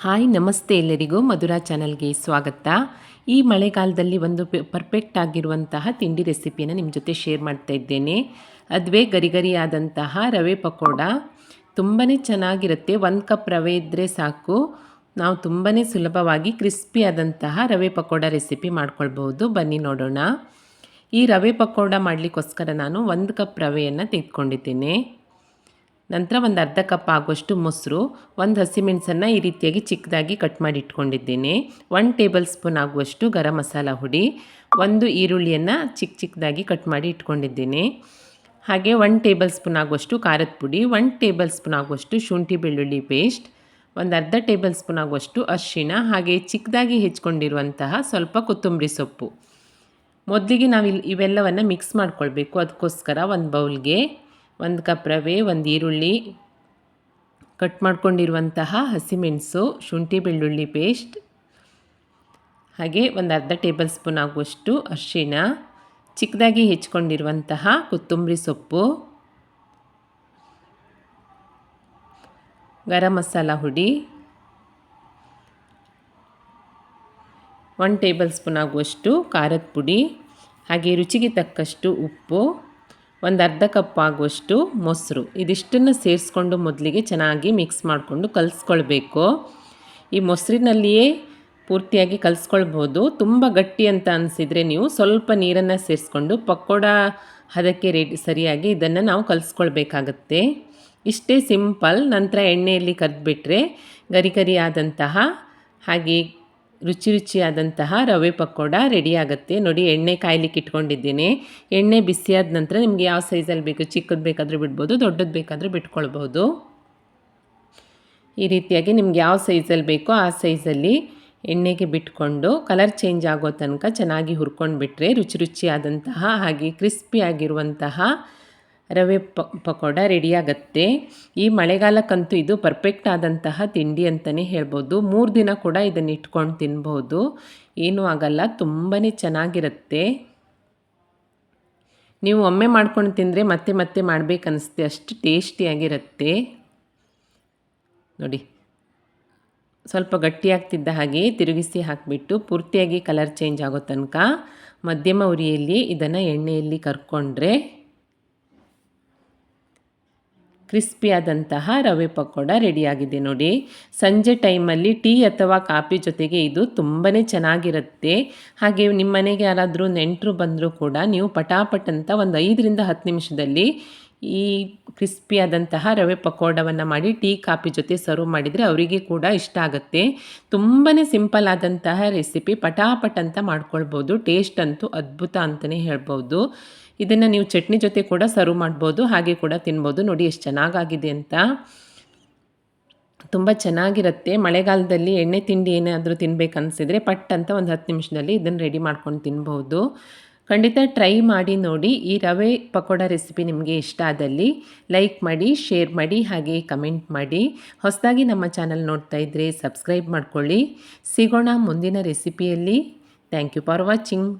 Hi ನಮಸ್ತೆ ಎಲ್ಲರಿಗೂ ಮಧುರಾ ಚಾನಲ್ಗೆ ಸ್ವಾಗತ. ಈ ಮಳೆಗಾಲದಲ್ಲಿ ಒಂದು ಪರ್ಫೆಕ್ಟ್ ಆಗಿರುವಂತಹ ತಿಂಡಿ ರೆಸಿಪಿಯನ್ನು ನಿಮ್ಮ ಜೊತೆ ಶೇರ್ ಮಾಡ್ತಾ ಇದ್ದೇನೆ. ಅದುವೇ ಗರಿಗರಿಯಾದಂತಹ ರವೆ ಪಕೋಡ. ತುಂಬಾ ಚೆನ್ನಾಗಿರುತ್ತೆ. 1 ಕಪ್ ರವೆ ಇದ್ದರೆ ಸಾಕು, ನಾವು ತುಂಬಾ ಸುಲಭವಾಗಿ ಕ್ರಿಸ್ಪಿಯಾದಂತಹ ರವೆ ಪಕೋಡ ರೆಸಿಪಿ ಮಾಡ್ಕೊಳ್ಬೋದು. ಬನ್ನಿ ನೋಡೋಣ. ಈ ರವೆ ಪಕೋಡ ಮಾಡಲಿಕ್ಕೋಸ್ಕರ ನಾನು 1 ಕಪ್ ರವೆಯನ್ನು ತೆಗೆದುಕೊಂಡಿದ್ದೇನೆ. ನಂತರ ಒಂದು ಅರ್ಧ ಕಪ್ ಆಗುವಷ್ಟು ಮೊಸರು, ಒಂದು ಹಸಿಮೆಣಸನ್ನು ಈ ರೀತಿಯಾಗಿ ಚಿಕ್ಕದಾಗಿ ಕಟ್ ಮಾಡಿ ಇಟ್ಕೊಂಡಿದ್ದೇನೆ. 1 ಟೇಬಲ್ ಸ್ಪೂನ್ ಆಗುವಷ್ಟು ಗರಂ ಮಸಾಲ ಹುಡಿ, ಒಂದು ಈರುಳ್ಳಿಯನ್ನು ಚಿಕ್ಕದಾಗಿ ಕಟ್ ಮಾಡಿ ಇಟ್ಕೊಂಡಿದ್ದೇನೆ. ಹಾಗೆ 1 ಟೇಬಲ್ ಸ್ಪೂನ್ ಆಗುವಷ್ಟು ಖಾರದ ಪುಡಿ, 1 ಟೇಬಲ್ ಸ್ಪೂನ್ ಆಗುವಷ್ಟು ಶುಂಠಿ ಬೆಳ್ಳುಳ್ಳಿ ಪೇಸ್ಟ್, ಒಂದು ಅರ್ಧ ಟೇಬಲ್ ಸ್ಪೂನ್ ಆಗುವಷ್ಟು ಅರಿಶಿಣ, ಹಾಗೆ ಚಿಕ್ಕದಾಗಿ ಹೆಚ್ಕೊಂಡಿರುವಂತಹ ಸ್ವಲ್ಪ ಕೊತ್ತಂಬರಿ ಸೊಪ್ಪು. ಮೊದಲಿಗೆ ನಾವು ಇವೆಲ್ಲವನ್ನು ಮಿಕ್ಸ್ ಮಾಡ್ಕೊಳ್ಬೇಕು. ಅದಕ್ಕೋಸ್ಕರ ಒಂದು ಬೌಲ್ಗೆ 1 ಕಪ್ ರವೆ, ಒಂದು ಈರುಳ್ಳಿ, ಕಟ್ ಮಾಡ್ಕೊಂಡಿರುವಂತಹ ಹಸಿಮೆಣಸು, ಶುಂಠಿ ಬೆಳ್ಳುಳ್ಳಿ ಪೇಸ್ಟ್, ಹಾಗೆ ಒಂದು ಅರ್ಧ ಟೇಬಲ್ ಸ್ಪೂನ್ ಆಗುವಷ್ಟು ಅರಿಶಿಣ, ಚಿಕ್ಕದಾಗಿ ಹೆಚ್ಕೊಂಡಿರುವಂತಹ ಕೊತ್ತಂಬರಿ ಸೊಪ್ಪು, ಗರಂ ಮಸಾಲ ಹುಡಿ, 1 ಟೇಬಲ್ ಸ್ಪೂನ್ ಆಗುವಷ್ಟು ಖಾರದ ಪುಡಿ, ಹಾಗೆ ರುಚಿಗೆ ತಕ್ಕಷ್ಟು ಉಪ್ಪು, ಒಂದು ಅರ್ಧ ಕಪ್ ಆಗುವಷ್ಟು ಮೊಸರು. ಇದಿಷ್ಟನ್ನು ಸೇರಿಸ್ಕೊಂಡು ಮೊದಲಿಗೆ ಚೆನ್ನಾಗಿ ಮಿಕ್ಸ್ ಮಾಡಿಕೊಂಡು ಕಲಿಸ್ಕೊಳ್ಬೇಕು. ಈ ಮೊಸರಿನಲ್ಲಿಯೇ ಪೂರ್ತಿಯಾಗಿ ಕಲಿಸ್ಕೊಳ್ಬೋದು. ತುಂಬ ಗಟ್ಟಿ ಅಂತ ಅನಿಸಿದರೆ ನೀವು ಸ್ವಲ್ಪ ನೀರನ್ನು ಸೇರಿಸ್ಕೊಂಡು ಪಕೋಡ ಹದಕ್ಕೆ ಸರಿಯಾಗಿ ಇದನ್ನು ನಾವು ಕಲಿಸ್ಕೊಳ್ಬೇಕಾಗತ್ತೆ. ಇಷ್ಟೇ ಸಿಂಪಲ್. ನಂತರ ಎಣ್ಣೆಯಲ್ಲಿ ಕರೆದ್ಬಿಟ್ರೆ ಗರಿಗರಿಯಾದಂತಹ ಹಾಗೆ ರುಚಿಯಾದಂತಹ ರವೆ ಪಕೋಡ ರೆಡಿ ಆಗುತ್ತೆ. ನೋಡಿ, ಎಣ್ಣೆ ಕಾಯ್ಲಿಕ್ಕೆ ಇಟ್ಕೊಂಡಿದ್ದೀನಿ. ಎಣ್ಣೆ ಬಿಸಿಯಾದ ನಂತರ ನಿಮಗೆ ಯಾವ ಸೈಜಲ್ಲಿ ಬೇಕು, ಚಿಕ್ಕದು ಬೇಕಾದರೂ ಬಿಡ್ಬೋದು, ದೊಡ್ಡದು ಬೇಕಾದರೂ ಬಿಟ್ಕೊಳ್ಬೋದು. ಈ ರೀತಿಯಾಗಿ ನಿಮ್ಗೆ ಯಾವ ಸೈಜಲ್ಲಿ ಬೇಕೋ ಆ ಸೈಜಲ್ಲಿ ಎಣ್ಣೆಗೆ ಬಿಟ್ಕೊಂಡು ಕಲರ್ ಚೇಂಜ್ ಆಗೋ ತನಕ ಚೆನ್ನಾಗಿ ಹುರ್ಕೊಂಡು ಬಿಟ್ಟರೆ ರುಚಿಯಾದಂತಹ ಹಾಗೆ ಕ್ರಿಸ್ಪಿಯಾಗಿರುವಂತಹ ರವೆ ಪಕೋಡ ರೆಡಿಯಾಗತ್ತೆ. ಈ ಮಳೆಗಾಲಕ್ಕಂತೂ ಇದು ಪರ್ಫೆಕ್ಟ್ ಆದಂತಹ ತಿಂಡಿ ಅಂತಲೇ ಹೇಳ್ಬೋದು. 3 ದಿನ ಕೂಡ ಇದನ್ನು ಇಟ್ಕೊಂಡು ತಿನ್ಬೋದು, ಏನೂ ಆಗಲ್ಲ, ತುಂಬಾ ಚೆನ್ನಾಗಿರುತ್ತೆ. ನೀವು ಒಮ್ಮೆ ಮಾಡ್ಕೊಂಡು ತಿಂದರೆ ಮತ್ತೆ ಮತ್ತೆ ಮಾಡಬೇಕನ್ನಿಸುತ್ತೆ, ಅಷ್ಟು ಟೇಸ್ಟಿಯಾಗಿರುತ್ತೆ. ನೋಡಿ, ಸ್ವಲ್ಪ ಗಟ್ಟಿಯಾಗ್ತಿದ್ದ ಹಾಗೆ ತಿರುಗಿಸಿ ಹಾಕಿಬಿಟ್ಟು ಪೂರ್ತಿಯಾಗಿ ಕಲರ್ ಚೇಂಜ್ ಆಗೋ ತನಕ ಮಧ್ಯಮ ಉರಿಯಲ್ಲಿ ಇದನ್ನು ಎಣ್ಣೆಯಲ್ಲಿ ಕರ್ಕೊಂಡ್ರೆ ಕ್ರಿಸ್ಪಿಯಾದಂತಹ ರವೆ ಪಕೋಡ ರೆಡಿಯಾಗಿದೆ. ನೋಡಿ, ಸಂಜೆ ಟೈಮಲ್ಲಿ ಟೀ ಅಥವಾ ಕಾಫಿ ಜೊತೆಗೆ ಇದು ತುಂಬಾ ಚೆನ್ನಾಗಿರುತ್ತೆ. ಹಾಗೆ ನಿಮ್ಮ ಮನೆಗೆ ಯಾರಾದರೂ ನೆಂಟರು ಬಂದರೂ ಕೂಡ ನೀವು ಪಟಾಪಟ್ ಅಂತ ಒಂದು 5 ರಿಂದ 10 ನಿಮಿಷದಲ್ಲಿ ಈ ಕ್ರಿಸ್ಪಿಯಾದಂತಹ ರವೆ ಪಕೋಡವನ್ನು ಮಾಡಿ ಟೀ ಕಾಫಿ ಜೊತೆ ಸರ್ವ್ ಮಾಡಿದರೆ ಅವರಿಗೆ ಕೂಡ ಇಷ್ಟ ಆಗುತ್ತೆ. ತುಂಬಾ ಸಿಂಪಲ್ ಆದಂತಹ ರೆಸಿಪಿ, ಪಟಾಪಟ್ ಅಂತ ಮಾಡ್ಕೊಳ್ಬೋದು. ಟೇಸ್ಟ್ ಅಂತೂ ಅದ್ಭುತ ಅಂತಲೇ ಹೇಳ್ಬೋದು. ಇದನ್ನು ನೀವು ಚಟ್ನಿ ಜೊತೆ ಕೂಡ ಸರ್ವ್ ಮಾಡ್ಬೋದು, ಹಾಗೆ ಕೂಡ ತಿನ್ಬೋದು. ನೋಡಿ ಎಷ್ಟು ಚೆನ್ನಾಗಾಗಿದೆ ಅಂತ. ತುಂಬ ಚೆನ್ನಾಗಿರುತ್ತೆ. ಮಳೆಗಾಲದಲ್ಲಿ ಎಣ್ಣೆ ತಿಂಡಿ ಏನಾದರೂ ತಿನ್ಬೇಕನ್ನಿಸಿದರೆ ಪಟ್ ಅಂತ ಒಂದು 10 ನಿಮಿಷದಲ್ಲಿ ಇದನ್ನು ರೆಡಿ ಮಾಡ್ಕೊಂಡು ತಿನ್ಬೋದು. ಖಂಡಿತ ಟ್ರೈ ಮಾಡಿ ನೋಡಿ. ಈ ರವೆ ಪಕೋಡ ರೆಸಿಪಿ ನಿಮಗೆ ಇಷ್ಟ ಆದಲ್ಲಿ ಲೈಕ್ ಮಾಡಿ, ಶೇರ್ ಮಾಡಿ, ಹಾಗೆ ಕಮೆಂಟ್ ಮಾಡಿ. ಹೊಸದಾಗಿ ನಮ್ಮ ಚಾನಲ್ ನೋಡ್ತಾ ಇದ್ದರೆ ಸಬ್ಸ್ಕ್ರೈಬ್ ಮಾಡ್ಕೊಳ್ಳಿ. ಸಿಗೋಣ ಮುಂದಿನ ರೆಸಿಪಿಯಲ್ಲಿ. Thank you for watching.